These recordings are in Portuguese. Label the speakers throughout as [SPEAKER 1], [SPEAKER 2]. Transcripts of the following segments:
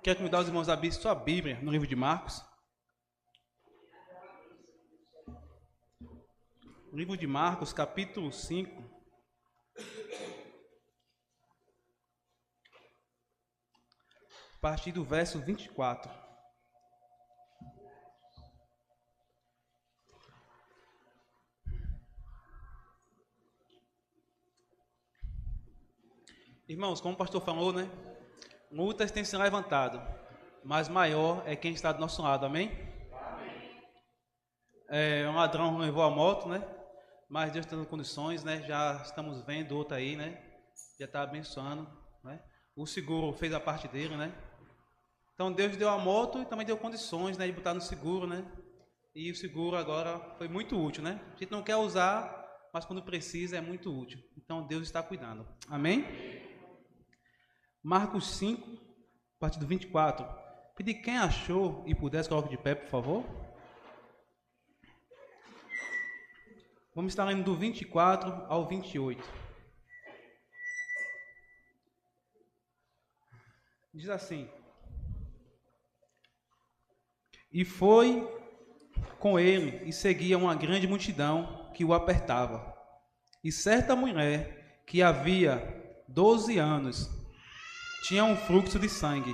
[SPEAKER 1] Quero convidar os irmãos a abrir sua Bíblia no livro de Marcos. Livro de Marcos, capítulo 5. A partir do verso 24. Irmãos, como o pastor falou, né? Muitas têm se levantado, mas maior é quem está do nosso lado, amém? Um ladrão levou a moto, né? Mas Deus está dando condições, né? Já estamos vendo outra aí, né? Já está abençoando, né? O seguro fez a parte dele, né? Então Deus deu a moto e também deu condições, né? De botar no seguro, né? E o seguro agora foi muito útil, né? A gente não quer usar, mas quando precisa é muito útil. Então Deus está cuidando, amém? Marcos 5, a partir do 24. Pedir quem achou e pudesse, coloque de pé, por favor. Vamos estar lendo do 24 ao 28. Diz assim: E foi com ele e seguia uma grande multidão que o apertava. E certa mulher que havia 12 anos tinha um fluxo de sangue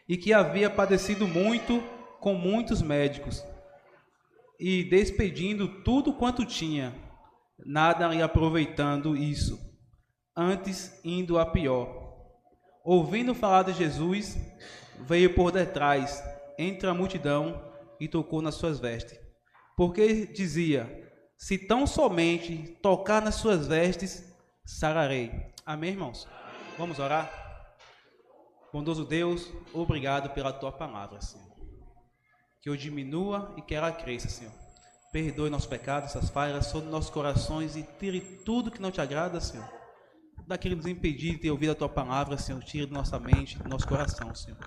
[SPEAKER 1] e que havia padecido muito com muitos médicos e despedindo tudo quanto tinha, nada lhe aproveitando isso, antes indo a pior. Ouvindo falar de Jesus, veio por detrás, entre a multidão, e tocou nas suas vestes. Porque dizia: se tão somente tocar nas suas vestes, sararei. Amém, irmãos? Vamos orar? Bondoso Deus, obrigado pela tua palavra, Senhor. Que eu diminua e que ela cresça, Senhor. Perdoe nossos pecados, essas falhas, sobre nossos corações e tire tudo que não te agrada, Senhor. Daquilo que nos impedir de ter ouvido a tua palavra, Senhor, tire de nossa mente, do nosso coração, Senhor.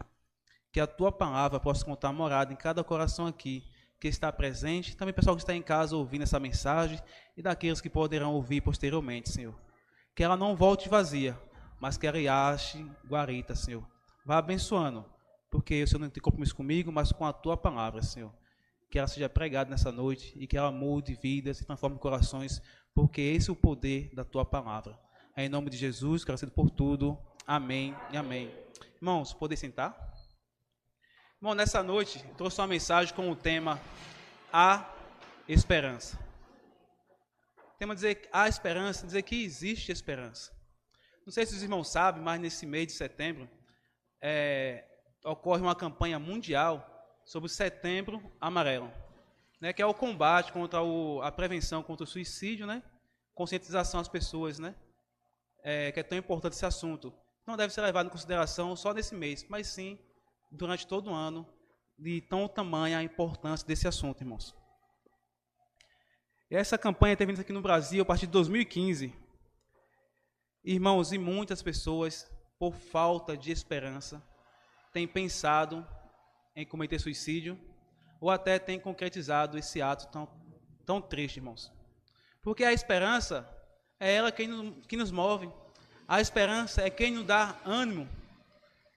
[SPEAKER 1] Que a tua palavra possa contar morada em cada coração aqui que está presente, também pessoal que está em casa ouvindo essa mensagem e daqueles que poderão ouvir posteriormente, Senhor. Que ela não volte vazia, mas que ela ache guarita, Senhor. Vá abençoando, porque o Senhor não tem compromisso comigo, mas com a tua palavra, Senhor. Que ela seja pregada nessa noite e que ela mude vidas e transforme corações, porque esse é o poder da tua palavra. Em nome de Jesus, agradecido por tudo. Amém e amém. Irmãos, podem sentar? Bom, nessa noite, eu trouxe uma mensagem com o tema A Esperança. O tema dizer a esperança, dizer que existe esperança. Não sei se os irmãos sabem, mas nesse mês de setembro, ocorre uma campanha mundial sobre o Setembro Amarelo, né, que é o combate contra a prevenção contra o suicídio, né, conscientização às pessoas, né, que é tão importante esse assunto. Não deve ser levado em consideração só nesse mês, mas sim durante todo o ano, de tão tamanha a importância desse assunto, irmãos. E essa campanha teve aqui no Brasil a partir de 2015. Irmãos, e muitas pessoas, por falta de esperança, têm pensado em cometer suicídio, ou até têm concretizado esse ato tão triste, irmãos. Porque a esperança é ela que nos move. A esperança é quem nos dá ânimo.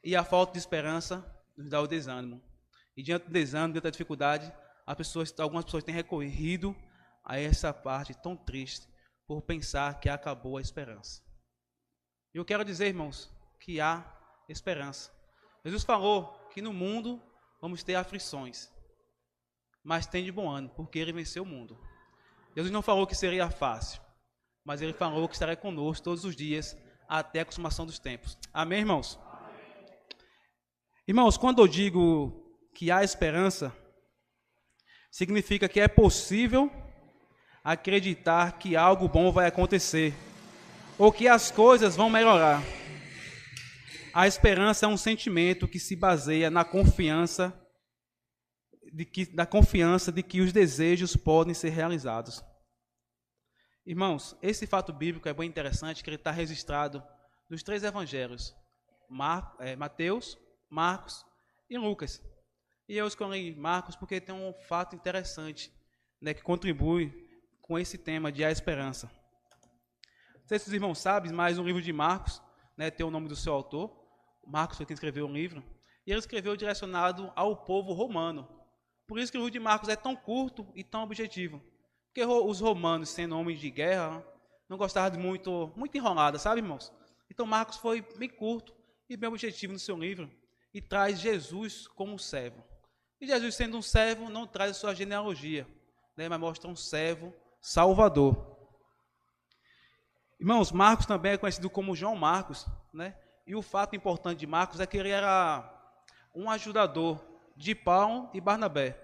[SPEAKER 1] E a falta de esperança nos dá o desânimo. E diante do desânimo, diante da dificuldade, algumas pessoas têm recorrido a essa parte tão triste, por pensar que acabou a esperança. E eu quero dizer, irmãos, que há esperança. Jesus falou que no mundo vamos ter aflições, mas tem de bom ânimo, porque ele venceu o mundo. Jesus não falou que seria fácil, mas ele falou que estará conosco todos os dias, até a consumação dos tempos. Amém, irmãos? Amém. Irmãos, quando eu digo que há esperança, significa que é possível acreditar que algo bom vai acontecer, ou que as coisas vão melhorar. A esperança é um sentimento que se baseia na confiança de que os desejos podem ser realizados. Irmãos, esse fato bíblico é bem interessante, que ele está registrado nos 3 evangelhos, Mateus, Marcos e Lucas. E eu escolhi Marcos porque tem um fato interessante, né, que contribui com esse tema de a esperança. Não sei se os irmãos sabem, mas no livro de Marcos, né, tem o nome do seu autor, Marcos foi quem escreveu o livro, e ele escreveu direcionado ao povo romano. Por isso que o livro de Marcos é tão curto e tão objetivo. Porque os romanos, sendo homens de guerra, não gostavam de muito enrolada, sabe, irmãos? Então Marcos foi bem curto e bem objetivo no seu livro e traz Jesus como servo. E Jesus, sendo um servo, não traz a sua genealogia, né, mas mostra um servo salvador. Irmãos, Marcos também é conhecido como João Marcos, né? E o fato importante de Marcos é que ele era um ajudador de Paulo e Barnabé.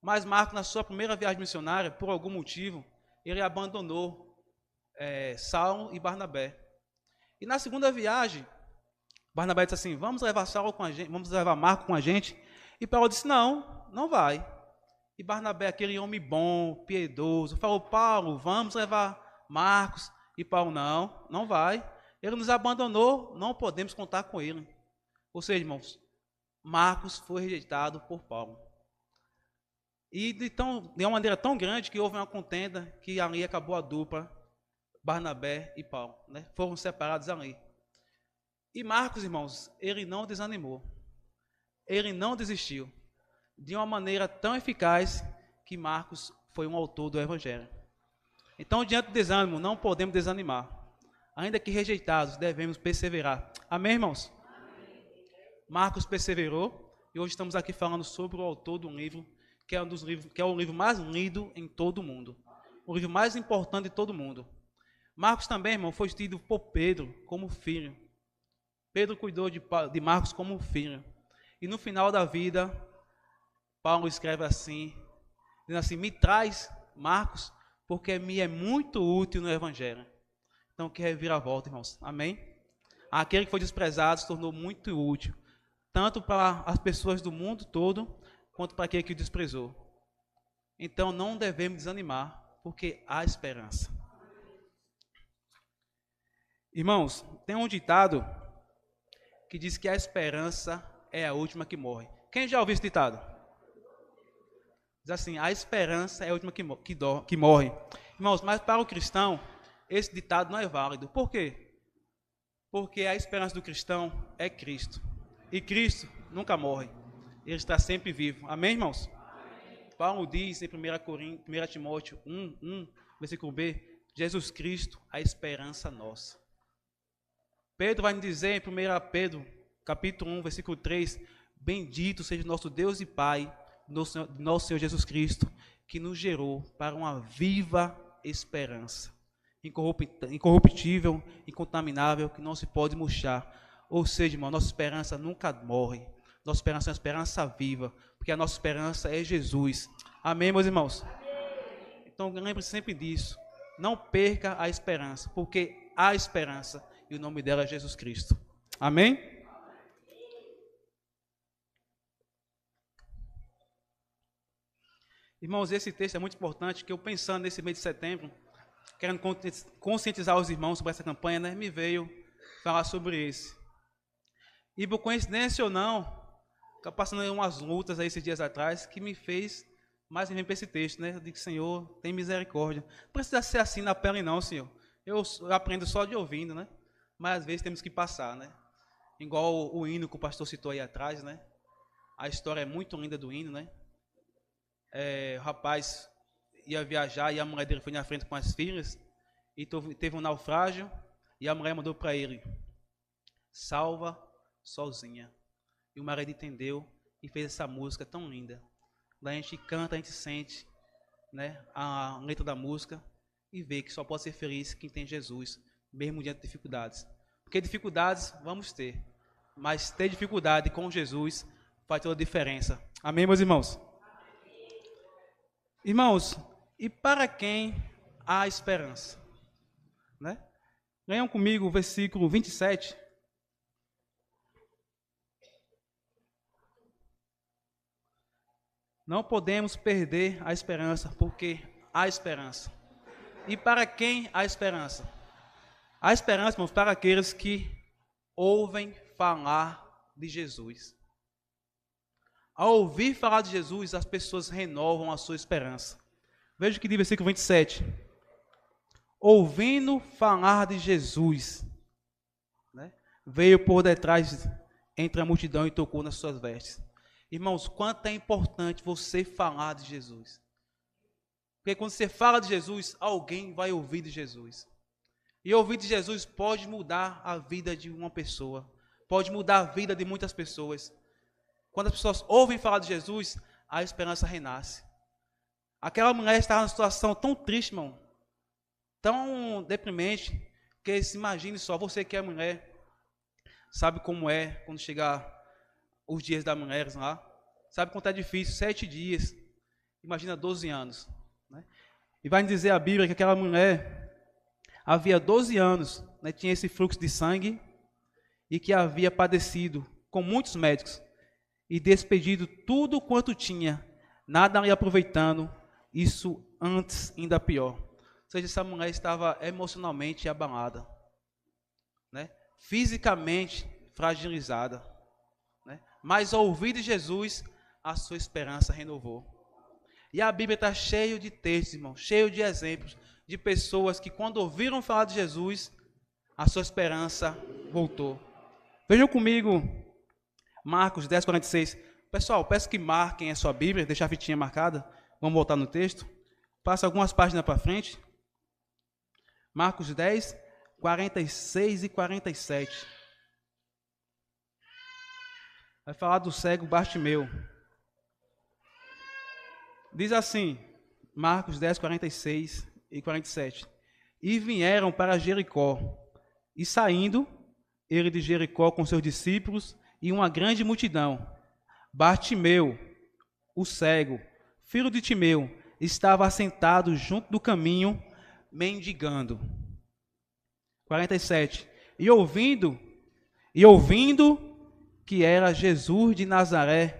[SPEAKER 1] Mas Marcos, na sua primeira viagem missionária, por algum motivo, ele abandonou Saulo e Barnabé. E na segunda viagem, Barnabé disse assim: vamos levar Saulo com a gente, vamos levar Marcos com a gente. E Paulo disse: não, não vai. E Barnabé, aquele homem bom, piedoso, falou: Paulo, vamos levar Marcos. E Paulo: não, não vai. Ele nos abandonou, não podemos contar com ele. Ou seja, irmãos, Marcos foi rejeitado por Paulo. E de uma maneira tão grande que houve uma contenda que ali acabou a dupla, Barnabé e Paulo, né? Foram separados ali. E Marcos, irmãos, ele não desanimou. Ele não desistiu. De uma maneira tão eficaz que Marcos foi um autor do Evangelho. Então, diante do desânimo, não podemos desanimar. Ainda que rejeitados, devemos perseverar. Amém, irmãos? Amém. Marcos perseverou e hoje estamos aqui falando sobre o autor do livro, que é um dos livros, que é o livro mais lido em todo o mundo. O livro mais importante de todo o mundo. Marcos também, irmão, foi tido por Pedro como filho. Pedro cuidou de Marcos como filho. E no final da vida, Paulo escreve assim, dizendo assim: me traz Marcos, porque me é muito útil no Evangelho. Então, que reviravolta, irmãos. Amém? Aquele que foi desprezado se tornou muito útil, tanto para as pessoas do mundo todo, quanto para aquele que o desprezou. Então, não devemos desanimar, porque há esperança. Irmãos, tem um ditado que diz que a esperança é a última que morre. Quem já ouviu esse ditado? Diz assim: a esperança é a última que morre. Irmãos, mas para o cristão, esse ditado não é válido. Por quê? Porque a esperança do cristão é Cristo. E Cristo nunca morre. Ele está sempre vivo. Amém, irmãos? Amém. Paulo diz em 1 Timóteo 1, versículo B: Jesus Cristo, a esperança nossa. Pedro vai nos dizer em 1 Pedro, capítulo 1, versículo 3: bendito seja nosso Deus e Pai, nosso Senhor Jesus Cristo, que nos gerou para uma viva esperança, incorruptível, incontaminável, que não se pode murchar. Ou seja, irmão, nossa esperança nunca morre. Nossa esperança é uma esperança viva, porque a nossa esperança é Jesus. Amém, meus irmãos? Amém. Então, lembre-se sempre disso. Não perca a esperança, porque há esperança e o nome dela é Jesus Cristo. Amém? Irmãos, esse texto é muito importante, que eu pensando nesse mês de setembro, querendo conscientizar os irmãos sobre essa campanha, né, me veio falar sobre esse. E por coincidência ou não, passando umas lutas aí esses dias atrás, que me fez mais vir para esse texto, né? Eu digo: Senhor, tem misericórdia. Não precisa ser assim na pele não, Senhor. Eu aprendo só de ouvindo, né? Mas às vezes temos que passar, né? Igual o hino que o pastor citou aí atrás, né? A história é muito linda do hino, né? O rapaz ia viajar e a mulher dele foi na frente com as filhas e teve um naufrágio e a mulher mandou para ele: salva sozinha. E o marido entendeu e fez essa música tão linda. Lá a gente canta, a gente sente, né, a letra da música e vê que só pode ser feliz quem tem Jesus, mesmo diante de dificuldades. Porque dificuldades vamos ter, mas ter dificuldade com Jesus faz toda a diferença. Amém, meus irmãos? Irmãos, e para quem há esperança? Né? Leiam comigo o versículo 27. Não podemos perder a esperança, porque há esperança. E para quem há esperança? Há esperança, irmãos, para aqueles que ouvem falar de Jesus. Ao ouvir falar de Jesus, as pessoas renovam a sua esperança. Veja o que diz o versículo 27. Ouvindo falar de Jesus. Né? veio por detrás entre a multidão e tocou nas suas vestes. Irmãos, quanto é importante você falar de Jesus. Porque quando você fala de Jesus, alguém vai ouvir de Jesus. E ouvir de Jesus pode mudar a vida de uma pessoa. Pode mudar a vida de muitas pessoas. Quando as pessoas ouvem falar de Jesus, a esperança renasce. Aquela mulher estava numa situação tão triste, irmão. Tão deprimente. Que se imagine só, você que é mulher, sabe como é quando chegar os dias das mulheres lá. Sabe quanto é difícil, 7 dias. Imagina 12 anos. Né? E vai dizer a Bíblia que aquela mulher havia 12 anos, né, tinha esse fluxo de sangue e que havia padecido com muitos médicos e despedido tudo quanto tinha, nada lhe aproveitando, isso antes ainda pior. Ou seja, essa mulher estava emocionalmente abalada, né? Fisicamente fragilizada, né? Mas ao ouvir de Jesus, a sua esperança renovou. E a Bíblia está cheia de textos, irmão, cheio de exemplos de pessoas que quando ouviram falar de Jesus, a sua esperança voltou. Vejam comigo Marcos 10, 46. Pessoal, peço que marquem a sua Bíblia, deixar a fitinha marcada. Vamos voltar no texto. Passa algumas páginas para frente. Marcos 10, 46 e 47. Vai falar do cego Bartimeu. Diz assim, Marcos 10, 46 e 47. E vieram para Jericó, e saindo, ele de Jericó com seus discípulos e uma grande multidão, Bartimeu, o cego, filho de Timeu, estava assentado junto do caminho, mendigando. 47. E ouvindo que era Jesus de Nazaré,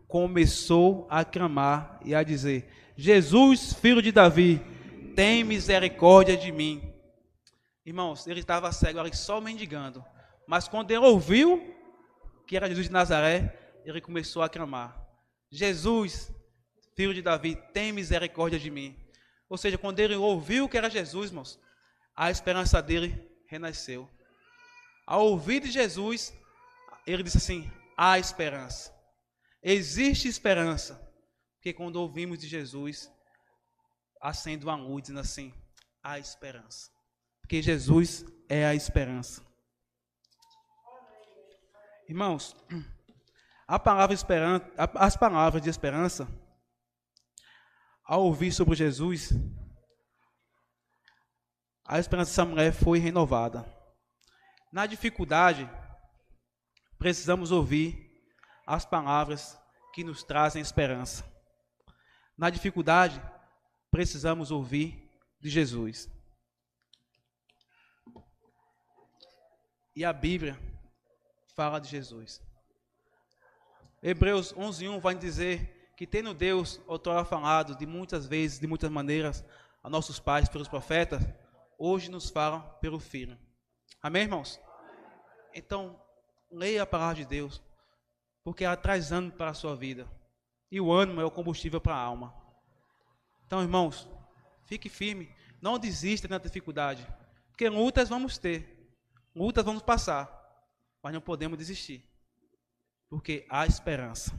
[SPEAKER 1] começou a clamar e a dizer: Jesus, filho de Davi, tem misericórdia de mim. Irmãos, ele estava cego ali só mendigando, mas quando ele ouviu que era Jesus de Nazaré, ele começou a clamar: Jesus, filho de Davi, tem misericórdia de mim. Ou seja, quando ele ouviu que era Jesus, irmãos, a esperança dele renasceu. Ao ouvir de Jesus, ele disse assim: há esperança. Existe esperança. Porque quando ouvimos de Jesus, acende uma luz dizendo assim: há esperança. Porque Jesus é a esperança. Irmãos, as palavras de esperança, ao ouvir sobre Jesus, a esperança dessa mulher foi renovada. Na dificuldade, precisamos ouvir as palavras que nos trazem esperança. Na dificuldade, precisamos ouvir de Jesus. E a Bíblia fala de Jesus. Hebreus 11:1 vai dizer que, tendo Deus outrora falado de muitas vezes, de muitas maneiras, a nossos pais pelos profetas, hoje nos fala pelo Filho. Amém, irmãos? Então, leia a palavra de Deus, porque ela traz ânimo para a sua vida. E o ânimo é o combustível para a alma. Então, irmãos, fique firme, não desista na dificuldade, porque lutas vamos ter, lutas vamos passar, mas não podemos desistir, porque há esperança.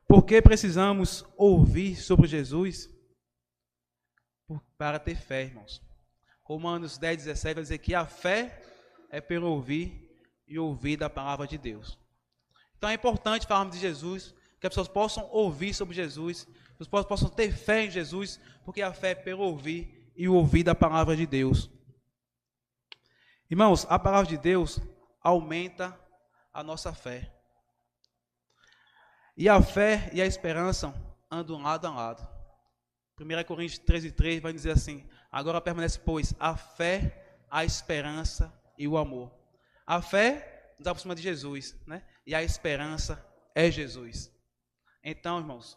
[SPEAKER 1] Porque precisamos ouvir sobre Jesus para ter fé, irmãos. Romanos 10, 17 vai dizer que a fé é pelo ouvir e ouvir da palavra de Deus. Então é importante falarmos de Jesus, que as pessoas possam ouvir sobre Jesus, que as pessoas possam ter fé em Jesus, porque a fé é pelo ouvir e o ouvir da palavra de Deus. Irmãos, a palavra de Deus aumenta a nossa fé. E a fé e a esperança andam lado a lado. 1 Coríntios 13:3 vai dizer assim: agora permanece, pois, a fé, a esperança e o amor. A fé nos aproxima de Jesus, né? E a esperança é Jesus. Então, irmãos,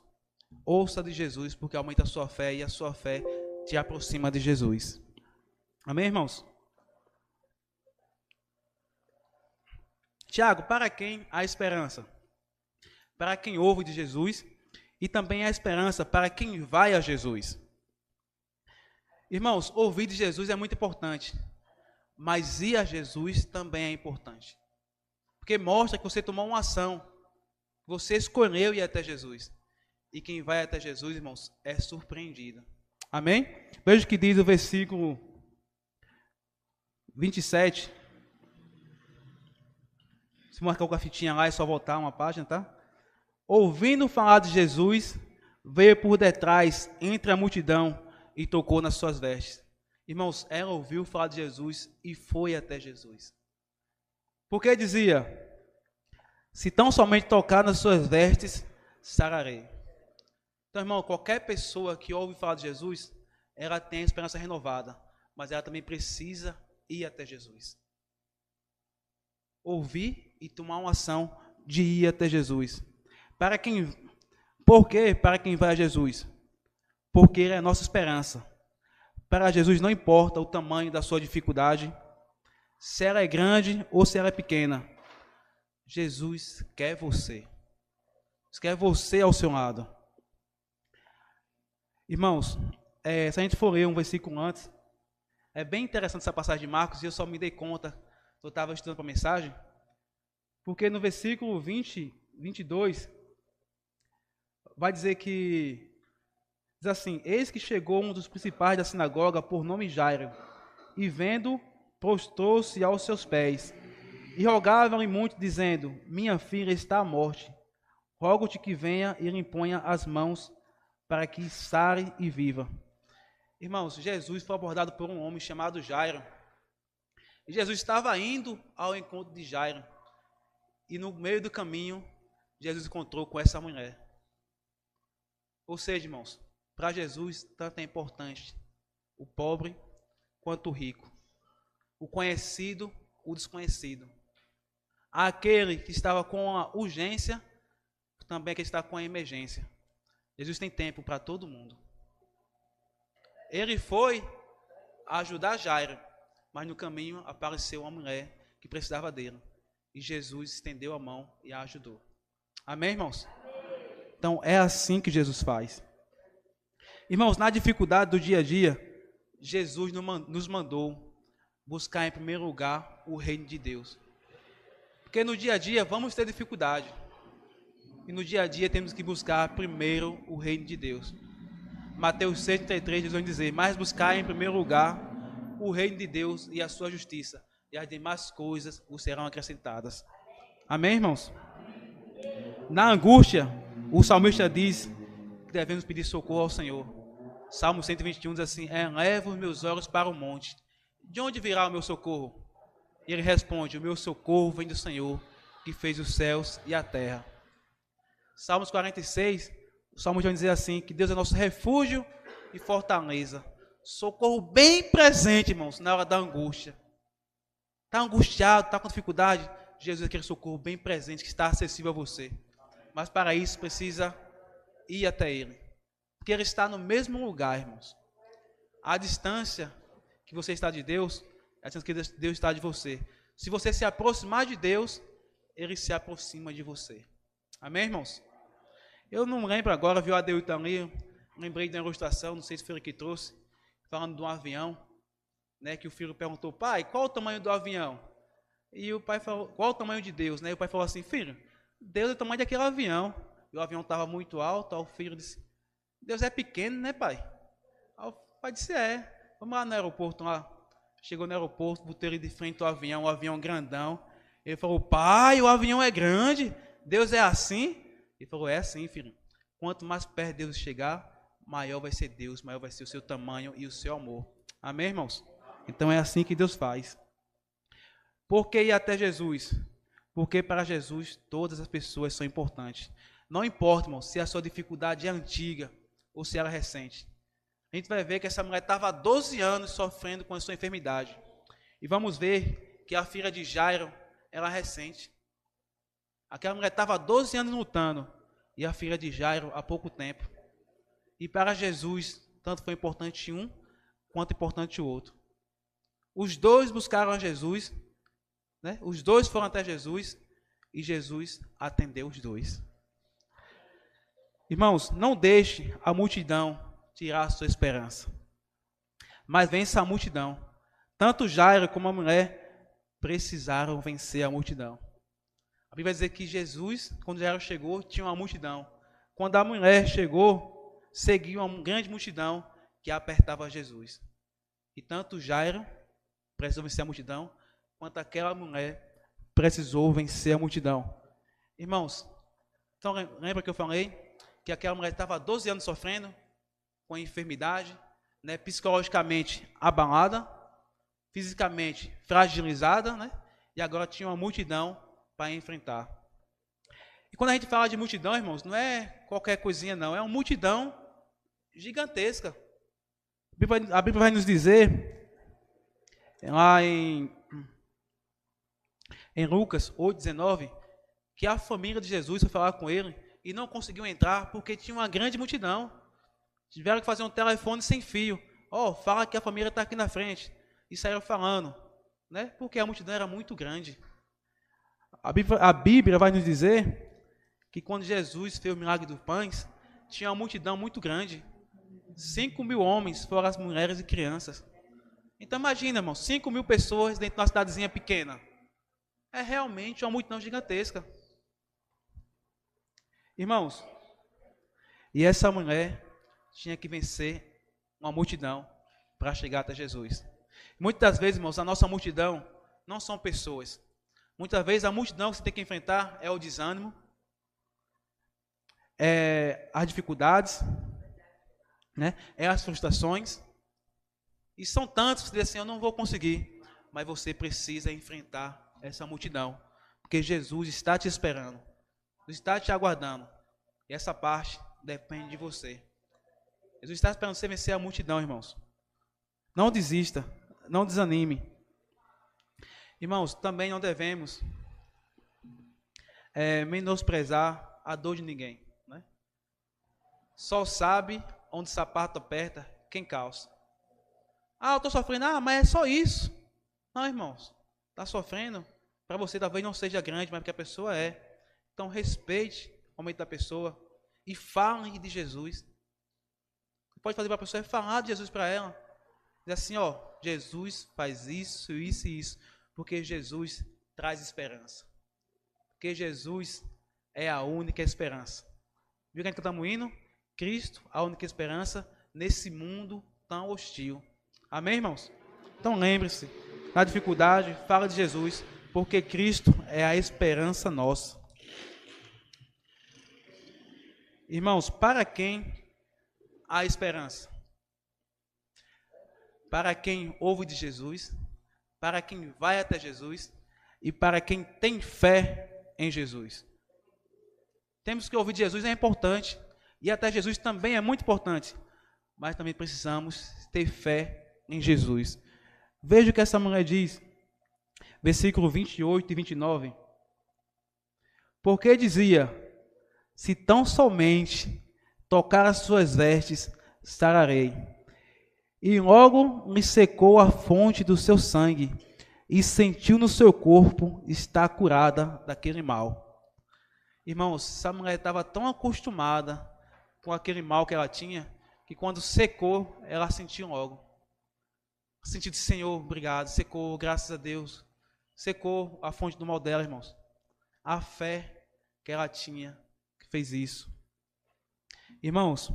[SPEAKER 1] ouça de Jesus, porque aumenta a sua fé, e a sua fé te aproxima de Jesus. Amém, irmãos? Tiago, para quem há esperança? Para quem ouve de Jesus, e também há esperança para quem vai a Jesus. Irmãos, ouvir de Jesus é muito importante. mas ir a Jesus também é importante. Porque mostra que você tomou uma ação, você escolheu ir até Jesus. E quem vai até Jesus, irmãos, é surpreendido. Amém? Veja o que diz o versículo 27. Se marcar com a fitinha lá, é só voltar uma página, tá? Ouvindo falar de Jesus, veio por detrás, entre a multidão, e tocou nas suas vestes. Irmãos, ela ouviu falar de Jesus e foi até Jesus. Porque dizia, se tão somente tocar nas suas vestes, sararei. Então, irmão, qualquer pessoa que ouve falar de Jesus, ela tem a esperança renovada, mas ela também precisa ir até Jesus. Ouvir e tomar uma ação de ir até Jesus. Por quê? Para quem vai a Jesus? Porque Ele é a nossa esperança. Para Jesus não importa o tamanho da sua dificuldade, se ela é grande ou se ela é pequena. Jesus quer você. Quer você ao seu lado. Irmãos, se a gente for ler um versículo antes, é bem interessante essa passagem de Marcos, e eu só me dei conta, eu estava estudando para a mensagem, porque no versículo 22, vai dizer que, diz assim, eis que chegou um dos principais da sinagoga, por nome Jairo, e vendo, prostrou-se aos seus pés, e rogava-lhe muito, dizendo, minha filha está à morte, rogo-te que venha e lhe imponha as mãos, para que sare e viva. Irmãos, Jesus foi abordado por um homem chamado Jairo. E Jesus estava indo ao encontro de Jairo. E no meio do caminho, Jesus encontrou com essa mulher. Ou seja, irmãos, para Jesus tanto é importante o pobre quanto o rico. O conhecido, o desconhecido. Aquele que estava com a urgência, também aquele que está com a emergência. Jesus tem tempo para todo mundo. Ele foi ajudar Jairo, mas no caminho apareceu uma mulher que precisava dele. E Jesus estendeu a mão e a ajudou. Amém, irmãos? Então, é assim que Jesus faz. Irmãos, na dificuldade do dia a dia, Jesus nos mandou buscar em primeiro lugar o reino de Deus. Porque no dia a dia vamos ter dificuldade. E no dia a dia temos que buscar primeiro o reino de Deus. Mateus 6,33 Jesus dizer, mas buscar em primeiro lugar o reino de Deus e a sua justiça, e as demais coisas vos serão acrescentadas. Amém, irmãos? Na angústia, o salmista diz que devemos pedir socorro ao Senhor. Salmo 121 diz assim, eleva os meus olhos para o monte. De onde virá o meu socorro? E ele responde, o meu socorro vem do Senhor, que fez os céus e a terra. Salmos 46, o salmista vai dizer assim, que Deus é nosso refúgio e fortaleza. Socorro bem presente, irmãos, na hora da angústia. Está angustiado, está com dificuldade? Jesus é aquele socorro bem presente que está acessível a você. Mas para isso precisa ir até Ele. Porque Ele está no mesmo lugar, irmãos. A distância que você está de Deus, é a distância que Deus está de você. Se você se aproximar de Deus, Ele se aproxima de você. Amém, irmãos? Eu não lembro agora, viu a Adeilton ali, lembrei de uma ilustração, não sei se foi ele que trouxe, falando de um avião, né, que o filho perguntou, pai, qual o tamanho do avião? E o pai falou, qual o tamanho de Deus? Né? E o pai falou assim, filho, Deus é o tamanho daquele avião. E o avião estava muito alto, aí o filho disse, Deus é pequeno, né, pai? Aí o pai disse, vamos lá no aeroporto, lá. Chegou no aeroporto, botou ele de frente ao avião, um avião grandão. Ele falou, pai, o avião é grande, Deus é assim? Ele falou, é assim, filho. Quanto mais perto de Deus chegar, maior vai ser Deus, maior vai ser o seu tamanho e o seu amor. Amém, irmãos? Então é assim que Deus faz. Por que ir até Jesus? Porque para Jesus todas as pessoas são importantes. Não importa, irmão, se a sua dificuldade é antiga ou se ela é recente. A gente vai ver que essa mulher estava há 12 anos sofrendo com a sua enfermidade. E vamos ver que a filha de Jairo, ela é recente. Aquela mulher estava há 12 anos lutando. E a filha de Jairo há pouco tempo. E para Jesus, tanto foi importante um, quanto importante o outro. Os dois buscaram a Jesus, né? Os dois foram até Jesus, e Jesus atendeu os dois. Irmãos, não deixe a multidão tirar a sua esperança. Mas vença a multidão. Tanto Jairo como a mulher precisaram vencer a multidão. A Bíblia vai dizer que Jesus, quando Jairo chegou, tinha uma multidão. Quando a mulher chegou, seguia uma grande multidão que apertava Jesus. E tanto Jairo precisou vencer a multidão, quanto aquela mulher precisou vencer a multidão. Irmãos, então lembra que eu falei que aquela mulher estava há 12 anos sofrendo com enfermidade, né, psicologicamente abalada, fisicamente fragilizada, né, e agora tinha uma multidão para enfrentar. E quando a gente fala de multidão, irmãos, não é qualquer coisinha não, é uma multidão gigantesca. A Bíblia vai nos dizer, lá em Lucas 8:19, que a família de Jesus foi falar com ele e não conseguiu entrar porque tinha uma grande multidão. Tiveram que fazer um telefone sem fio. Fala que a família está aqui na frente. E saíram falando, né? Porque a multidão era muito grande. A Bíblia vai nos dizer que quando Jesus fez o milagre dos pães, tinha uma multidão muito grande. 5.000 homens, fora as mulheres e crianças. Então imagina, irmão, 5.000 pessoas dentro de uma cidadezinha pequena. É realmente uma multidão gigantesca. Irmãos, e essa mulher tinha que vencer uma multidão para chegar até Jesus. Muitas das vezes, irmãos, a nossa multidão não são pessoas. Muitas vezes a multidão que você tem que enfrentar é o desânimo, é as dificuldades, né? É as frustrações. E são tantos que você diz assim, eu não vou conseguir. Mas você precisa enfrentar essa multidão, porque Jesus está te esperando, está te aguardando. E essa parte depende de você. Jesus está esperando você vencer a multidão, irmãos. Não desista, não desanime. Irmãos, também não devemos menosprezar a dor de ninguém, né? Só sabe onde o sapato aperta quem calça. Eu estou sofrendo, mas é só isso. Não, irmãos, está sofrendo, para você talvez não seja grande, mas porque a pessoa é. Então respeite o momento da pessoa e fale de Jesus. O que pode fazer para a pessoa é falar de Jesus para ela. Diz assim, Jesus faz isso, isso e isso, porque Jesus traz esperança. Porque Jesus é a única esperança. Viu que a gente cantamos um hino? Cristo, a única esperança nesse mundo tão hostil. Amém, irmãos? Então lembre-se, na dificuldade, fala de Jesus, porque Cristo é a esperança nossa. Irmãos, para quem há esperança? Para quem ouve de Jesus, para quem vai até Jesus e para quem tem fé em Jesus. Temos que ouvir de Jesus, é importante, e até Jesus também é muito importante, mas também precisamos ter fé em Jesus. Veja o que essa mulher diz, versículo 28 e 29. Porque dizia, se tão somente tocar as suas vestes, sararei. E logo lhe secou a fonte do seu sangue, e sentiu no seu corpo estar curada daquele mal. Irmãos, essa mulher estava tão acostumada com aquele mal que ela tinha, que quando secou, ela sentiu logo. Sentiu de Senhor, obrigado, secou, graças a Deus. Secou a fonte do mal dela, irmãos. A fé que ela tinha que fez isso. Irmãos,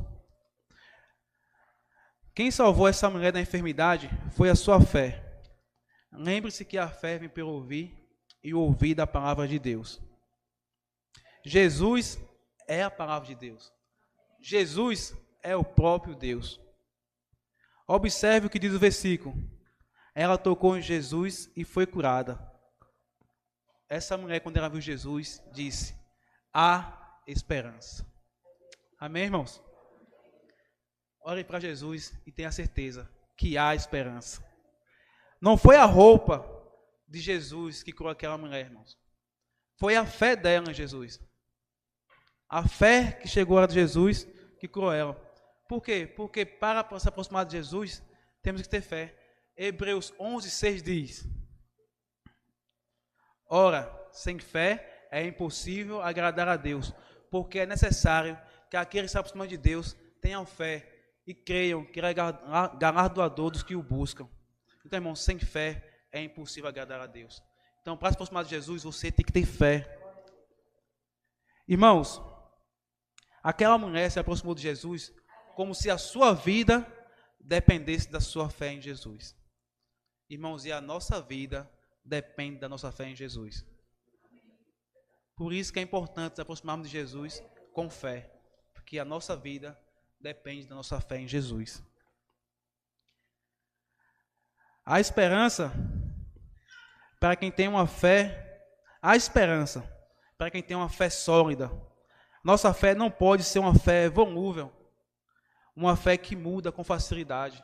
[SPEAKER 1] quem salvou essa mulher da enfermidade foi a sua fé. Lembre-se que a fé vem pelo ouvir e o ouvir da palavra de Deus. Jesus é a palavra de Deus. Jesus é o próprio Deus. Observe o que diz o versículo. Ela tocou em Jesus e foi curada. Essa mulher, quando ela viu Jesus, disse, há esperança. Amém, irmãos? Olhe para Jesus e tenha certeza que há esperança. Não foi a roupa de Jesus que curou aquela mulher, irmãos. Foi a fé dela em Jesus. A fé que chegou a Jesus que curou ela. Por quê? Porque para se aproximar de Jesus, temos que ter fé. Hebreus 11:6 diz, ora, sem fé é impossível agradar a Deus, porque é necessário que aqueles que se aproximam de Deus tenham fé e creiam que Ele é galardoador dos que o buscam. Então, irmão, sem fé é impossível agradar a Deus. Então, para se aproximar de Jesus, você tem que ter fé. Irmãos, aquela mulher se aproximou de Jesus como se a sua vida dependesse da sua fé em Jesus. Irmãos, e a nossa vida depende da nossa fé em Jesus. Por isso que é importante nos aproximarmos de Jesus com fé, porque a nossa vida depende da nossa fé em Jesus. A esperança para quem tem uma fé, a esperança para quem tem uma fé sólida. Nossa fé não pode ser uma fé volúvel, uma fé que muda com facilidade.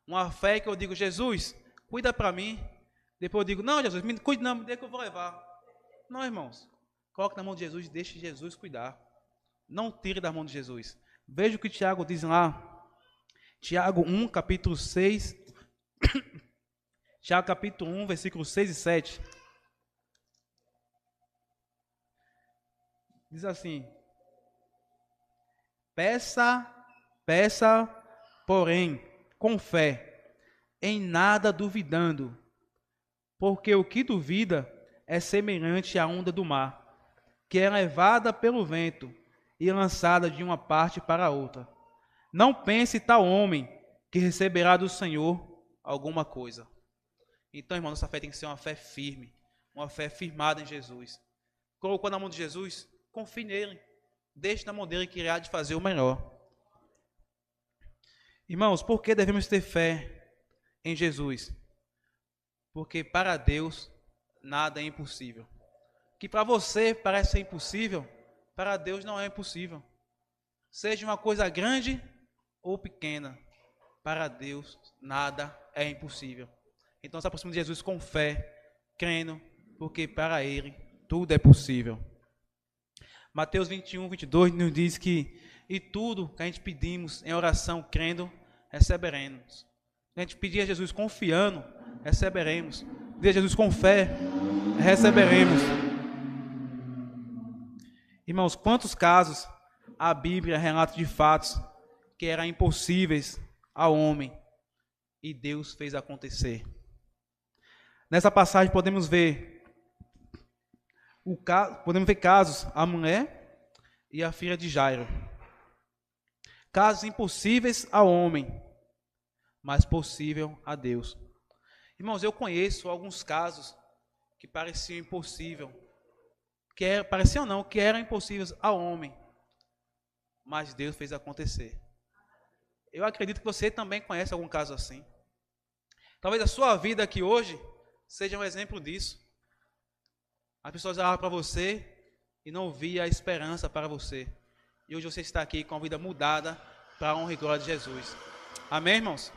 [SPEAKER 1] Uma fé que eu digo, Jesus, cuida para mim. Depois eu digo, não, Jesus, me cuide não, me dê que eu vou levar. Não, irmãos. Coloque na mão de Jesus e deixe Jesus cuidar. Não tire da mão de Jesus. Veja o que Tiago diz lá. Tiago 1, capítulo 6. Tiago capítulo 1, versículos 6 e 7. Diz assim: Peça, porém, com fé, em nada duvidando, porque o que duvida é semelhante à onda do mar, que é levada pelo vento e lançada de uma parte para a outra. Não pense tal homem que receberá do Senhor alguma coisa. Então, irmão, nossa fé tem que ser uma fé firme, uma fé firmada em Jesus. Colocou na mão de Jesus, confie nele, deixe na mão dele que irá de fazer o melhor. Irmãos, por que devemos ter fé em Jesus? Porque para Deus nada é impossível. Que para você parece ser impossível, para Deus não é impossível. Seja uma coisa grande ou pequena, para Deus nada é impossível. Então se aproxima de Jesus com fé, crendo, porque para Ele tudo é possível. Mateus 21, 22 nos diz que e tudo que a gente pedimos em oração, crendo, receberemos. A gente pedir a Jesus confiando, receberemos. Pedir a Jesus com fé, receberemos. Irmãos, quantos casos a Bíblia relata de fatos que eram impossíveis ao homem e Deus fez acontecer. Nessa passagem podemos ver casos, a mulher e a filha de Jairo. Casos impossíveis ao homem, mas possível a Deus. Irmãos, eu conheço alguns casos que pareciam impossíveis, que eram impossíveis ao homem, mas Deus fez acontecer. Eu acredito que você também conhece algum caso assim. Talvez a sua vida aqui hoje seja um exemplo disso. As pessoas olhavam para você e não via a esperança para você. E hoje você está aqui com a vida mudada para a honra e glória de Jesus. Amém, irmãos?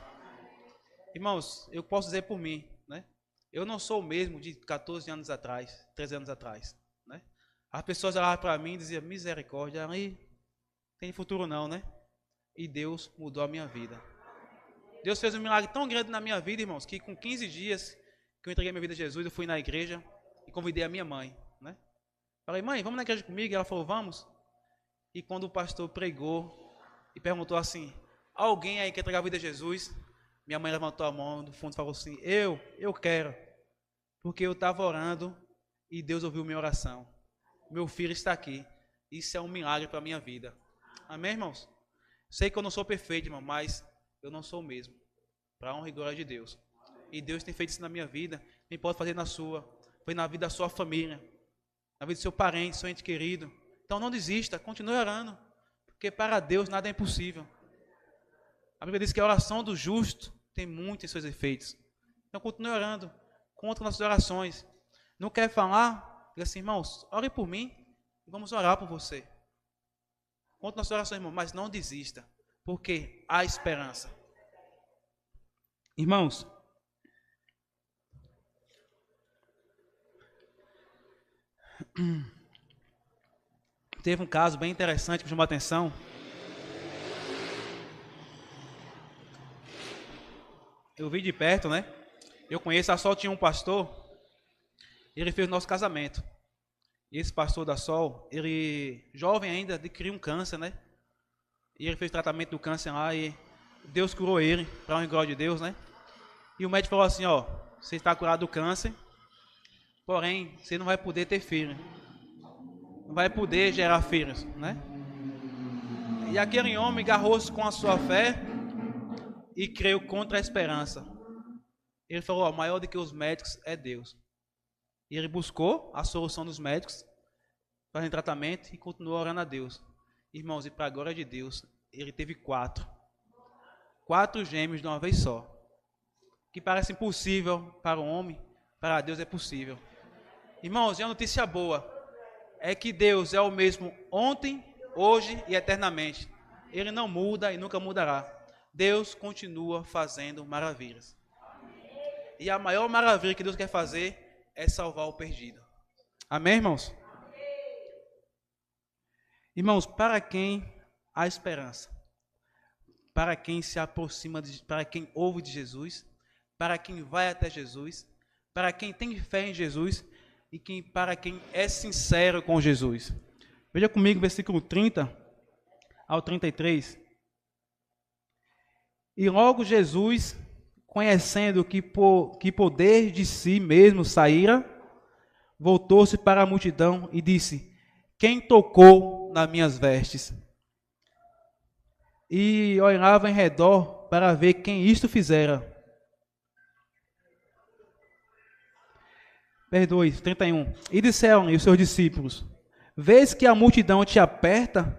[SPEAKER 1] Irmãos, eu posso dizer por mim, né? Eu não sou o mesmo de 14 anos atrás, 13 anos atrás, né? As pessoas olhavam para mim e diziam, misericórdia, aí tem futuro não, né? E Deus mudou a minha vida. Deus fez um milagre tão grande na minha vida, irmãos, que com 15 dias que eu entreguei minha vida a Jesus, eu fui na igreja e convidei a minha mãe, né? Falei, mãe, vamos na igreja comigo? E ela falou, vamos. E quando o pastor pregou e perguntou assim, alguém aí quer entregar a vida a Jesus? Minha mãe levantou a mão do fundo e falou assim, eu quero. Porque eu estava orando e Deus ouviu minha oração. Meu filho está aqui. Isso é um milagre para a minha vida. Amém, irmãos? Sei que eu não sou perfeito, irmão, mas eu não sou o mesmo. Para a honra e glória de Deus. E Deus tem feito isso na minha vida, nem pode fazer na sua. Foi na vida da sua família, na vida do seu parente, seu ente querido. Então não desista, continue orando, porque para Deus nada é impossível. A Bíblia diz que a oração do justo tem muitos seus efeitos. Então continue orando, conta nossas orações. Não quer falar? Diga assim, irmãos, ore por mim e vamos orar por você. Conta nossas orações, irmão, mas não desista, porque há esperança. Irmãos, teve um caso bem interessante que me chamou a atenção. Eu vi de perto, né? Eu conheço, a Sol tinha um pastor, ele fez o nosso casamento. E esse pastor da Sol, ele, jovem ainda, adquiriu um câncer, né? E ele fez tratamento do câncer lá e Deus curou ele, para a glória de Deus, né? E o médico falou assim, ó, você está curado do câncer, porém, você não vai poder ter filho. Não vai poder gerar filhos, né? E aquele homem agarrou-se com a sua fé e creu contra a esperança. Ele falou, ó, maior do que os médicos é Deus. E ele buscou a solução dos médicos, fazendo tratamento e continuou orando a Deus. Irmãos, e para a glória de Deus, ele teve 4 gêmeos de uma vez só. Que parece impossível para o homem, para Deus é possível. Irmãos, e a notícia boa é que Deus é o mesmo ontem, hoje e eternamente. Ele não muda e nunca mudará. Deus continua fazendo maravilhas. E a maior maravilha que Deus quer fazer é salvar o perdido. Amém, irmãos? Irmãos, para quem há esperança? Para quem se aproxima, para quem ouve de Jesus, para quem vai até Jesus, para quem tem fé em Jesus e para quem é sincero com Jesus. Veja comigo, versículo 30 ao 33. E logo Jesus, conhecendo que poder de si mesmo saíra, voltou-se para a multidão e disse, quem tocou nas minhas vestes? E olhava em redor para ver quem isto fizera. Perdoe, 31. E disseram-lhe os seus discípulos, vês que a multidão te aperta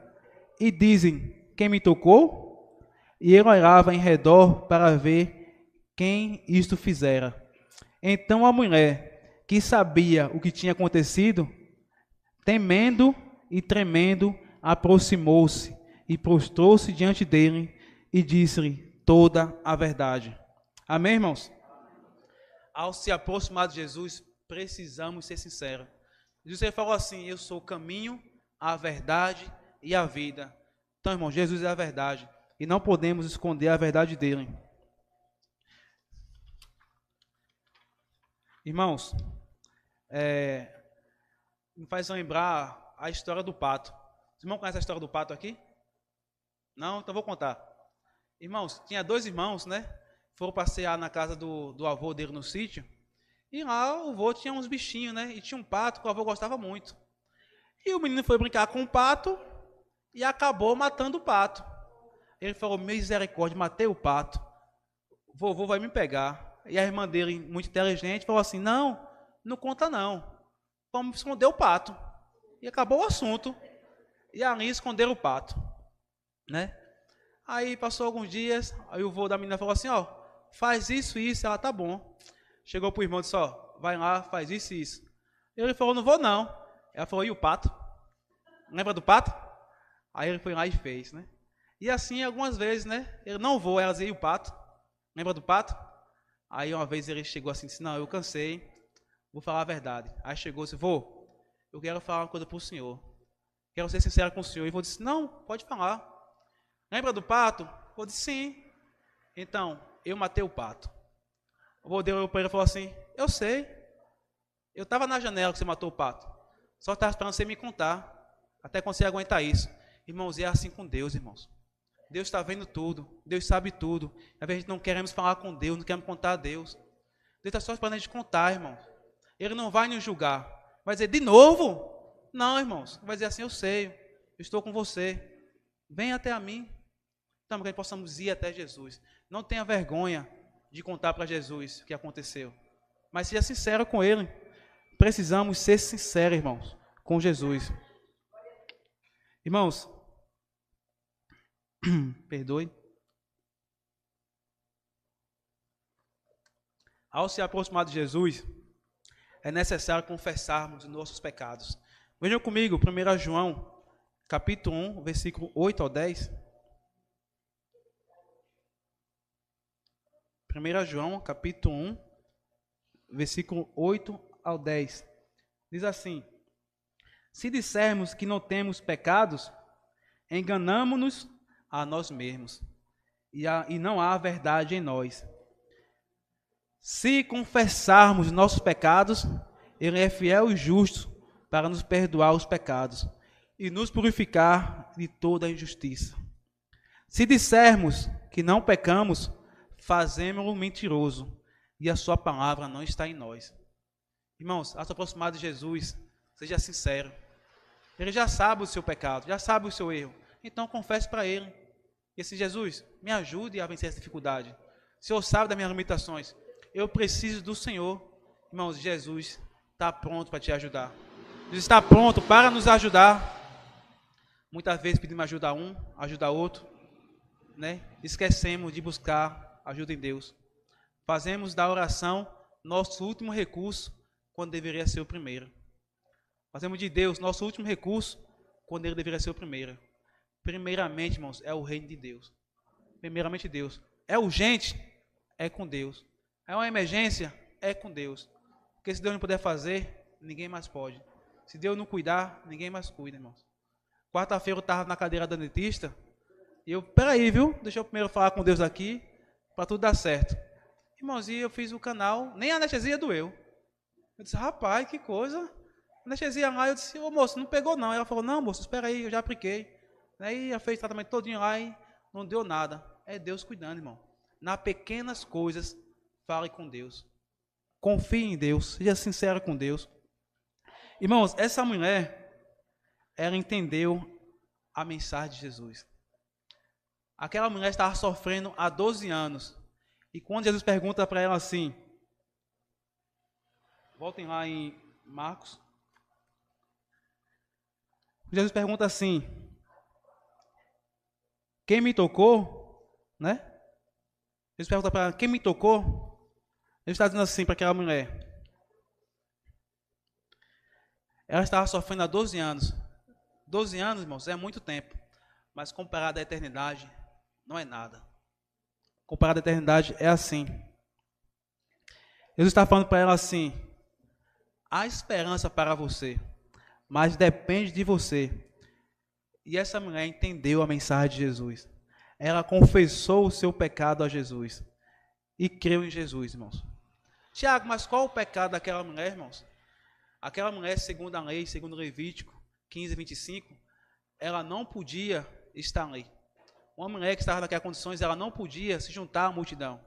[SPEAKER 1] e dizem, quem me tocou? E ele olhava em redor para ver quem isto fizera. Então a mulher, que sabia o que tinha acontecido, temendo e tremendo, aproximou-se e prostrou-se diante dele e disse-lhe toda a verdade. Amém, irmãos? Ao se aproximar de Jesus, precisamos ser sinceros. Jesus falou assim, eu sou o caminho, a verdade e a vida. Então, irmão, Jesus é a verdade. E não podemos esconder a verdade dele. Irmãos, me faz lembrar a história do pato. Os irmãos conhecem a história do pato aqui? Não? Então vou contar. Irmãos, tinha 2 irmãos, né? Foram passear na casa do avô dele no sítio. E lá o avô tinha uns bichinhos, né? E tinha um pato que o avô gostava muito. E o menino foi brincar com o pato e acabou matando o pato. Ele falou, misericórdia, matei o pato. O vovô vai me pegar. E a irmã dele, muito inteligente, falou assim, não conta não. Vamos esconder o pato. E acabou o assunto. E ali esconderam o pato. Né? Aí passou alguns dias, aí o vô da menina falou assim, ó, faz isso e isso, ela tá bom. Chegou pro irmão e disse, ó, vai lá, faz isso e isso. Ele falou, não vou não. Ela falou, e o pato? Lembra do pato? Aí ele foi lá e fez, né? E assim, algumas vezes, né? Ele não vou, ela dizia, e o pato? Lembra do pato? Aí uma vez ele chegou assim, disse, não, eu cansei, vou falar a verdade. Aí chegou e disse, vô, eu quero falar uma coisa pro senhor. Quero ser sincero com o senhor. E o vô disse, não, pode falar. Lembra do pato? Eu disse, sim. Então, eu matei o pato. O vô deu para ele e falou assim, eu sei. Eu estava na janela que você matou o pato. Só estava esperando você me contar. Até quando você aguentar isso. Irmãos, é assim com Deus, irmãos. Deus está vendo tudo. Deus sabe tudo. Às vezes não queremos falar com Deus, não queremos contar a Deus. Deus está só esperando a gente contar, irmãos. Ele não vai nos julgar. Vai dizer, de novo? Não, irmãos. Vai dizer assim, eu sei. Eu estou com você. Venha até a mim. Então, que possamos ir até Jesus. Não tenha vergonha de contar para Jesus o que aconteceu. Mas seja sincero com Ele. Precisamos ser sinceros, irmãos, com Jesus. Irmãos, perdoe. Ao se aproximar de Jesus, é necessário confessarmos os nossos pecados. Vejam comigo, 1 João, capítulo 1, versículo 8 ao 10. 1 João, capítulo 1, versículo 8 ao 10. Diz assim, se dissermos que não temos pecados, enganamo-nos a nós mesmos, e não há verdade em nós. Se confessarmos nossos pecados, Ele é fiel e justo para nos perdoar os pecados e nos purificar de toda injustiça. Se dissermos que não pecamos, fazemo-lo mentiroso e a sua palavra não está em nós. Irmãos, ao se aproximar de Jesus, seja sincero. Ele já sabe o seu pecado, já sabe o seu erro. Então confesse para ele. E assim, Jesus, me ajude a vencer essa dificuldade. O Senhor sabe das minhas limitações. Eu preciso do Senhor. Irmãos, Jesus está pronto para te ajudar. Jesus está pronto para nos ajudar. Muitas vezes pedimos ajuda a um, ajuda a outro, né? Esquecemos de buscar ajuda em Deus. Fazemos da oração nosso último recurso, quando deveria ser o primeiro. Fazemos de Deus nosso último recurso, quando ele deveria ser o primeiro. Primeiramente, irmãos, é o reino de Deus. Primeiramente Deus. É urgente, é com Deus. É uma emergência, é com Deus. Porque se Deus não puder fazer, ninguém mais pode. Se Deus não cuidar, ninguém mais cuida, irmãos. Quarta-feira eu estava na cadeira da dentista, e eu, peraí, viu? Deixa eu primeiro falar com Deus aqui, para tudo dar certo. Irmãos, e eu fiz o canal, nem a anestesia doeu. Eu disse, rapaz, que coisa. Anestesia lá, eu disse, ô moço, não pegou não. Ela falou, não moço, espera aí, eu já apliquei. Aí já fez o tratamento todinho lá e não deu nada. É Deus cuidando, irmão. Nas pequenas coisas, fale com Deus. Confie em Deus, seja sincero com Deus. Irmãos, essa mulher, ela entendeu a mensagem de Jesus. Aquela mulher estava sofrendo há 12 anos. E quando Jesus pergunta para ela assim, voltem lá em Marcos. Jesus pergunta assim, quem me tocou? Né? Jesus pergunta para ela, quem me tocou? Ele está dizendo assim para aquela mulher. Ela estava sofrendo há 12 anos. 12 anos, irmãos, é muito tempo. Mas comparado à eternidade, não é nada. Comparado à eternidade, é assim. Jesus está falando para ela assim, há esperança para você, mas depende de você. E essa mulher entendeu a mensagem de Jesus. Ela confessou o seu pecado a Jesus. E creu em Jesus, irmãos. Tiago, mas qual o pecado daquela mulher, irmãos? Aquela mulher, segundo a lei, segundo Levítico 15, 25, ela não podia estar ali. Uma mulher que estava naquelas condições, ela não podia se juntar à multidão.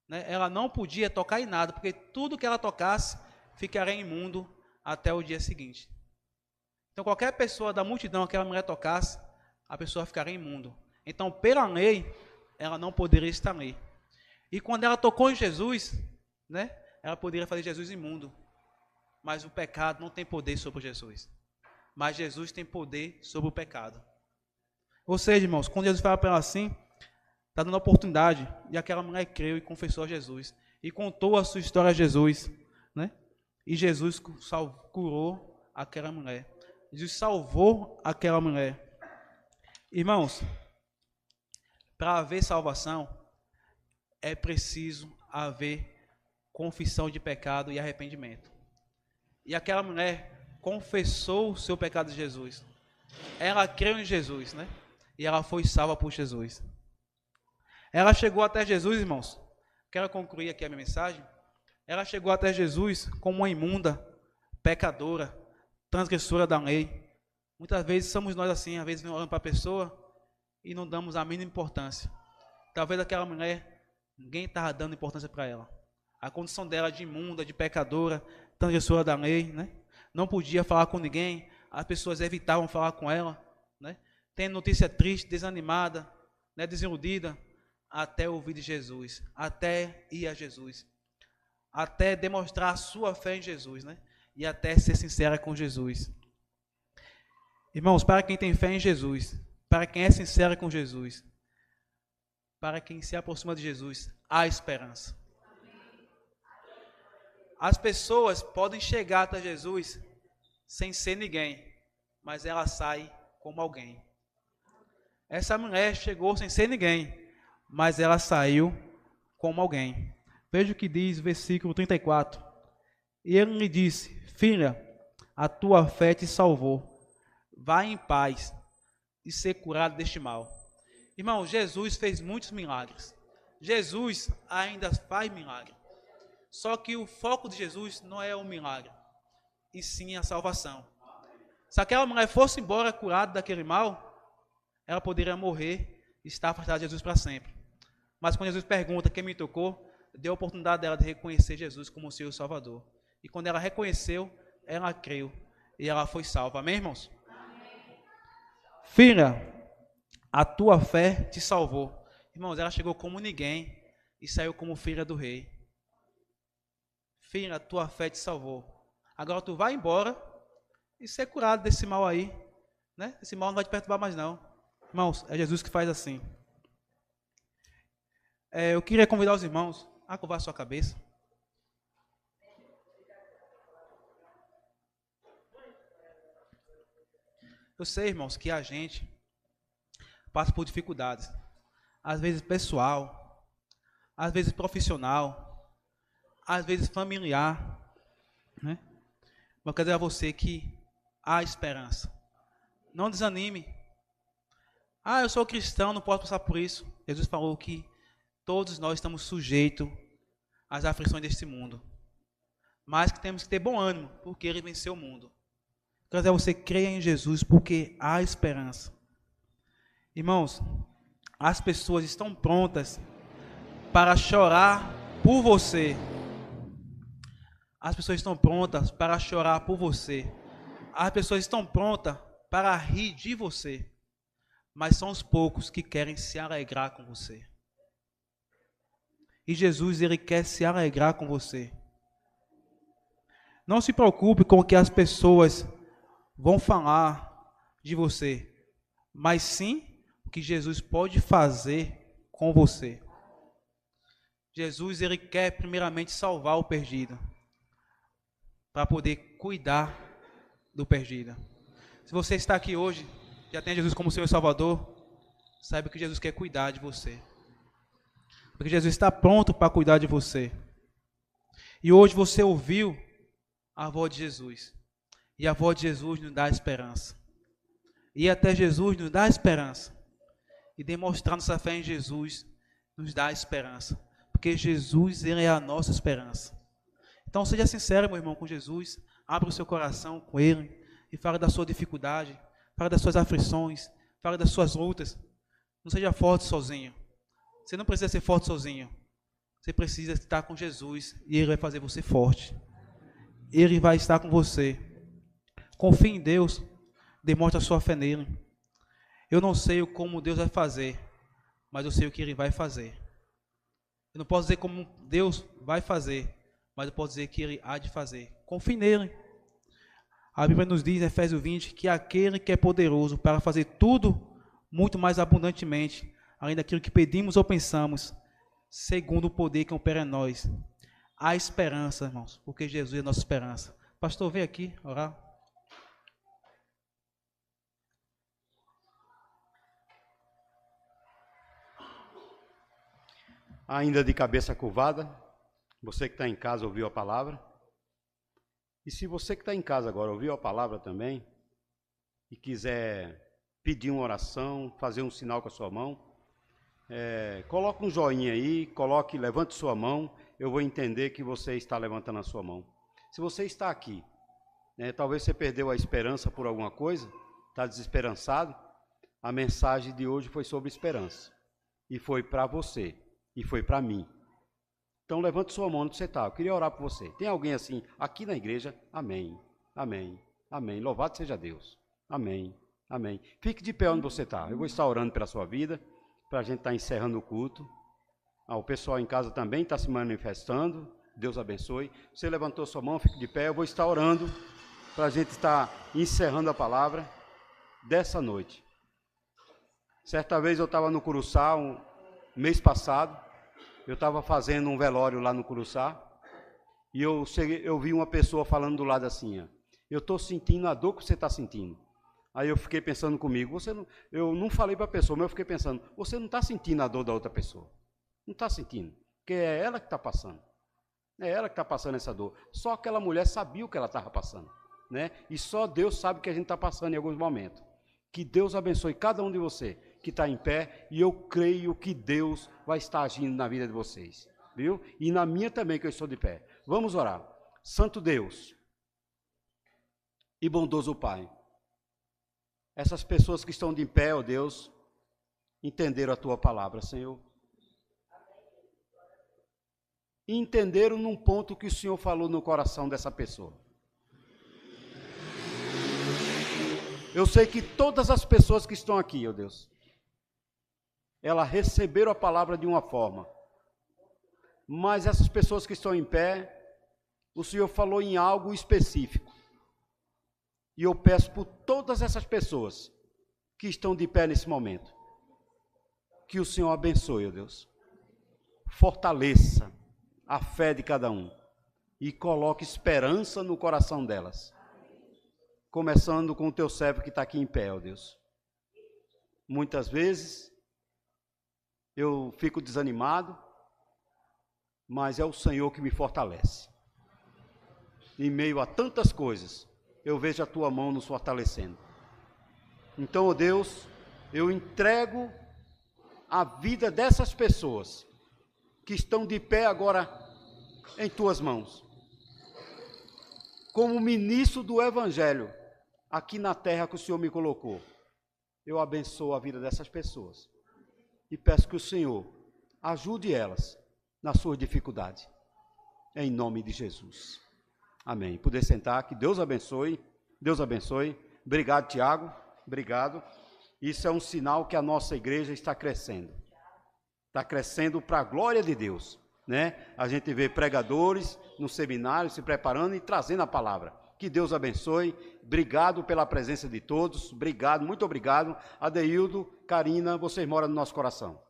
[SPEAKER 1] Né? Ela não podia tocar em nada, porque tudo que ela tocasse ficaria imundo até o dia seguinte. Então, qualquer pessoa da multidão que aquela mulher tocasse, a pessoa ficaria imundo. Então, pela lei, ela não poderia estar ali. E quando ela tocou em Jesus, né, ela poderia fazer Jesus imundo. Mas o pecado não tem poder sobre Jesus. Mas Jesus tem poder sobre o pecado. Ou seja, irmãos, quando Jesus fala para ela assim, está dando a oportunidade, e aquela mulher creu e confessou a Jesus. E contou a sua história a Jesus. Né? E Jesus curou aquela mulher. Jesus salvou aquela mulher. Irmãos, para haver salvação, é preciso haver confissão de pecado e arrependimento. E aquela mulher confessou o seu pecado de Jesus. Ela creu em Jesus, né? E ela foi salva por Jesus. Ela chegou até Jesus, irmãos. Quero concluir aqui a minha mensagem. Ela chegou até Jesus como uma imunda, pecadora, transgressora da lei. Muitas vezes somos nós assim, às vezes olhamos para a pessoa e não damos a mínima importância. Talvez aquela mulher, ninguém estava dando importância para ela. A condição dela de imunda, de pecadora, transgressora da lei, né? Não podia falar com ninguém, as pessoas evitavam falar com ela, né? Tendo notícia triste, desanimada, né? Desiludida, até ouvir de Jesus, até ir a Jesus, até demonstrar a sua fé em Jesus, né? E até ser sincera com Jesus. Irmãos, para quem tem fé em Jesus, para quem é sincero com Jesus, para quem se aproxima de Jesus, há esperança. As pessoas podem chegar até Jesus sem ser ninguém, mas ela sai como alguém. Essa mulher chegou sem ser ninguém, mas ela saiu como alguém. Veja o que diz o versículo 34. E ele lhe disse, filha, a tua fé te salvou. Vá em paz e ser curado deste mal. Irmão, Jesus fez muitos milagres. Jesus ainda faz milagre. Só que o foco de Jesus não é o milagre, e sim a salvação. Se aquela mulher fosse embora curada daquele mal, ela poderia morrer e estar afastada de Jesus para sempre. Mas quando Jesus pergunta quem me tocou, deu a oportunidade dela de reconhecer Jesus como o seu Salvador. E quando ela reconheceu, ela creu e ela foi salva. Amém, irmãos? Filha, a tua fé te salvou. Irmãos, ela chegou como ninguém e saiu como filha do rei. Filha, a tua fé te salvou. Agora tu vai embora e ser curado desse mal aí, né? Esse mal não vai te perturbar mais não. Irmãos, é Jesus que faz assim. Eu queria convidar os irmãos a curvar a sua cabeça. Eu sei, irmãos, que a gente passa por dificuldades. Às vezes pessoal, às vezes profissional, às vezes familiar, né? Mas eu quero dizer a você que há esperança. Não desanime. Eu sou cristão, não posso passar por isso. Jesus falou que todos nós estamos sujeitos às aflições deste mundo. Mas que temos que ter bom ânimo, porque Ele venceu o mundo. Quero dizer a você, creia em Jesus, porque há esperança. Irmãos, as pessoas estão prontas para chorar por você. As pessoas estão prontas para chorar por você. As pessoas estão prontas para rir de você. Mas são os poucos que querem se alegrar com você. E Jesus, Ele quer se alegrar com você. Não se preocupe com o que as pessoas vão falar de você, mas sim o que Jesus pode fazer com você. Jesus, Ele quer primeiramente salvar o perdido, para poder cuidar do perdido. Se você está aqui hoje, já tem Jesus como seu Salvador, saiba que Jesus quer cuidar de você. Porque Jesus está pronto para cuidar de você. E hoje você ouviu a voz de Jesus. E a voz de Jesus nos dá esperança. E até Jesus nos dá esperança. E demonstrar nossa fé em Jesus nos dá esperança. Porque Jesus, Ele é a nossa esperança. Então seja sincero, meu irmão, com Jesus. Abra o seu coração com Ele. E fale da sua dificuldade. Fale das suas aflições. Fale das suas lutas. Não seja forte sozinho. Você não precisa ser forte sozinho. Você precisa estar com Jesus. E Ele vai fazer você forte. Ele vai estar com você. Confie em Deus. Demonstre a sua fé nele. Eu não sei como Deus vai fazer, mas eu sei o que Ele vai fazer. Eu não posso dizer como Deus vai fazer, mas eu posso dizer que Ele há de fazer. Confie nele. A Bíblia nos diz, em Efésios 20, que aquele que é poderoso para fazer tudo muito mais abundantemente, além daquilo que pedimos ou pensamos, segundo o poder que opera em nós. Há esperança, irmãos, porque Jesus é a nossa esperança. Pastor, vem aqui orar.
[SPEAKER 2] Ainda de cabeça curvada, você que está em casa ouviu a palavra. E se você que está em casa agora ouviu a palavra também, e quiser pedir uma oração, fazer um sinal com a sua mão, coloque um joinha aí, levante sua mão, eu vou entender que você está levantando a sua mão. Se você está aqui, talvez você perdeu a esperança por alguma coisa, está desesperançado, a mensagem de hoje foi sobre esperança. E foi para você, e foi para mim. Então levante sua mão onde você está, eu queria orar por você. Tem alguém assim, aqui na igreja? Amém, amém, amém, louvado seja Deus, amém, amém. Fique de pé onde você está, eu vou estar orando pela sua vida, para a gente estar encerrando o culto. O pessoal em casa também está se manifestando, Deus abençoe. Você levantou sua mão, fique de pé, eu vou estar orando, para a gente estar encerrando a palavra dessa noite. Certa vez eu estava no Curuçá, mês passado, eu estava fazendo um velório lá no Curuçá, e eu vi uma pessoa falando do lado assim, eu estou sentindo a dor que você está sentindo. Aí eu fiquei pensando comigo, eu não falei para a pessoa, mas eu fiquei pensando, você não está sentindo a dor da outra pessoa. Não está sentindo, porque é ela que está passando. É ela que está passando essa dor. Só aquela mulher sabia o que ela estava passando, né? E só Deus sabe o que a gente está passando em alguns momentos. Que Deus abençoe cada um de vocês que está em pé, e eu creio que Deus vai estar agindo na vida de vocês, viu? E na minha também, que eu estou de pé. Vamos orar. Santo Deus e bondoso Pai, essas pessoas que estão de pé, ó Deus, entenderam a Tua palavra, Senhor. entenderam num ponto que o Senhor falou no coração dessa pessoa. Eu sei que todas as pessoas que estão aqui, ó Deus, elas receberam a palavra de uma forma, mas essas pessoas que estão em pé, o Senhor falou em algo específico. E eu peço por todas essas pessoas que estão de pé nesse momento, que o Senhor abençoe, ó Deus. Fortaleça a fé de cada um e coloque esperança no coração delas. Começando com o teu servo que está aqui em pé, ó Deus. Muitas vezes eu fico desanimado, mas é o Senhor que me fortalece. Em meio a tantas coisas, eu vejo a tua mão nos fortalecendo. Então, ó Deus, eu entrego a vida dessas pessoas que estão de pé agora em tuas mãos. Como ministro do Evangelho, aqui na terra que o Senhor me colocou, eu abençoo a vida dessas pessoas. E peço que o Senhor ajude elas nas suas dificuldades. Em nome de Jesus. Amém. Poder sentar, que Deus abençoe. Deus abençoe. Obrigado, Tiago. Obrigado. Isso é um sinal que a nossa igreja está crescendo. Está crescendo para a glória de Deus, né? A gente vê pregadores no seminário se preparando e trazendo a palavra. Que Deus abençoe. Obrigado pela presença de todos. Obrigado, muito obrigado. Adeildo, Karina, vocês moram no nosso coração.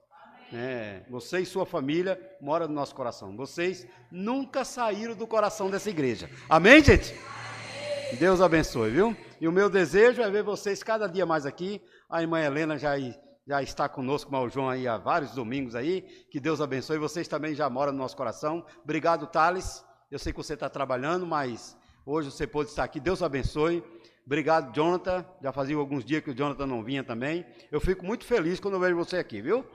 [SPEAKER 2] Você e sua família moram no nosso coração. Vocês nunca saíram do coração dessa igreja. Amém, gente? Amém. Deus abençoe, viu? E o meu desejo é ver vocês cada dia mais aqui. A irmã Helena já está conosco, com o João aí há vários domingos aí. Que Deus abençoe. Vocês também já moram no nosso coração. Obrigado, Thales. Eu sei que você está trabalhando, mas hoje você pôde estar aqui. Deus abençoe. Obrigado, Jonathan. Já fazia alguns dias que o Jonathan não vinha também. Eu fico muito feliz quando eu vejo você aqui, viu?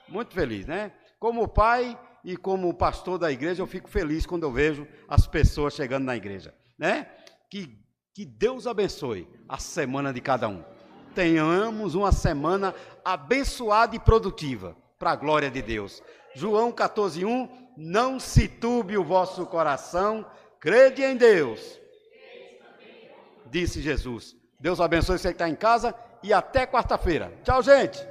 [SPEAKER 2] Muito feliz, né? Como pai e como pastor da igreja, eu fico feliz quando eu vejo as pessoas chegando na igreja, né? Que Deus abençoe a semana de cada um. Tenhamos uma semana abençoada e produtiva, para a glória de Deus. João 14:1, não se turbe o vosso coração, crede em Deus, disse Jesus. Deus abençoe você que está em casa e até quarta-feira. Tchau, gente!